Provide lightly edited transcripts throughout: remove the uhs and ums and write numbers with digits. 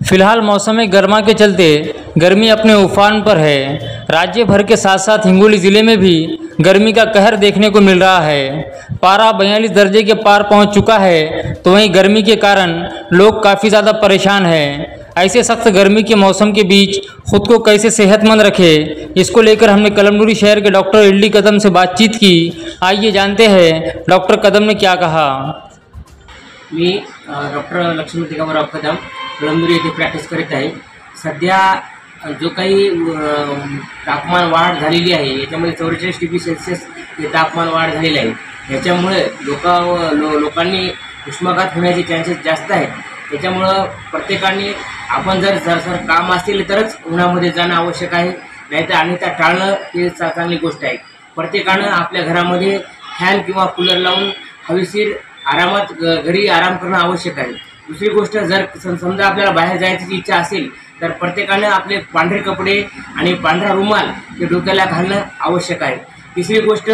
फिलहाल मौसम गर्मा के चलते गर्मी अपने उफान पर है। राज्य भर के साथ साथ हिंगोली ज़िले में भी गर्मी का कहर देखने को मिल रहा है। पारा 42 दर्जे के पार पहुंच चुका है, तो वहीं गर्मी के कारण लोग काफ़ी ज़्यादा परेशान हैं। ऐसे सख्त गर्मी के मौसम के बीच खुद को कैसे सेहतमंद रखे, इसको लेकर हमने कलमनुरी शहर के डॉक्टर इल्ली कदम से बातचीत की। आइए जानते हैं डॉक्टर कदम ने क्या कहा। मी डॉक्टर लक्ष्मी दिगंबरराव कदम कळमनुरी येथे प्रॅक्टिस करीत आहे। सध्या जो काही तापमान वाढ झालेली आहे, याच्यामध्ये 44 डिग्री सेल्सिअस हे तापमान वाढ झालेलं आहे। याच्यामुळे लोकांनी उष्माघात होण्याचे चान्सेस जास्त आहेत। त्याच्यामुळं प्रत्येकाने आपण जर काम असेल तरच उन्हामध्ये जाणं आवश्यक आहे, नाहीतर अन्यथा टाळणं ही चांगली गोष्ट आहे। प्रत्येकानं आपल्या घरामध्ये फॅन किंवा कूलर लावून हवेशीर आरामात घरी आराम करणं आवश्यक आहे। दुसरी गोष्ट, जर समजा आपल्याला बाहेर जायची इच्छा असेल तर प्रत्येकाने आपले पांढरे कपडे आणि पांढरा रुमाल हे डोक्याला घालणं आवश्यक आहे। तिसरी गोष्ट,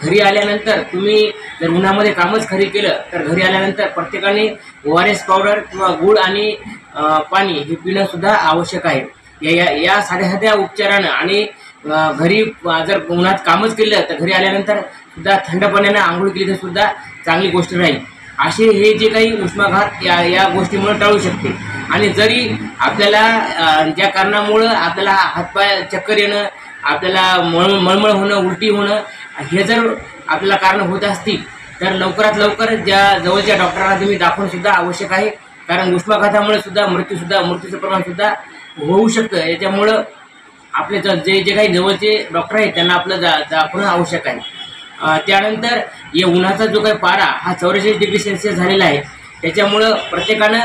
घरी आल्यानंतर तुम्ही जर उन्हामध्ये कामच खरी केलं तर घरी आल्यानंतर प्रत्येकाने ORS पावडर किंवा गूळ आणि पाणी हे पिणं सुद्धा आवश्यक आहे। या साध्या उपचारानं आणि घरी जर उन्हात कामच केलं तर घरी आल्यानंतर सुद्धा थंड पाण्याने आंघोळ केली तर सुद्धा चांगली गोष्ट राहील। असे हे जे काही उष्माघात या गोष्टीमुळे टाळू शकते। आणि जरी आपल्याला ज्या कारणामुळे आपल्याला हातपाय चक्कर येणं, आपल्याला मळमळ होणं, उलटी होणं हे जर आपल्याला कारण होत असतील तर लवकरात लवकर जवळच्या डॉक्टरांना तुम्ही दाखवणं सुद्धा आवश्यक आहे। कारण उष्माघातामुळे सुद्धा मृत्यूचं प्रमाण सुद्धा होऊ शकतं। याच्यामुळं आपले जे काही जवळचे डॉक्टर आहेत त्यांना आपलं दाखवणं आवश्यक आहे। त्यानंतर या उन्हाचा जो काही पारा हा 44 डिग्री सेल्सिअस झालेला आहे, त्याच्यामुळं प्रत्येकानं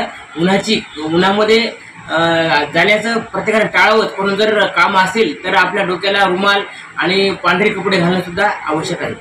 उन्हामध्ये जाण्याचं प्रत्येकानं टाळावं। पण जर काम असेल तर आपल्या डोक्याला रुमाल आणि पांढरे कपडे घालणं सुद्धा आवश्यक आहे।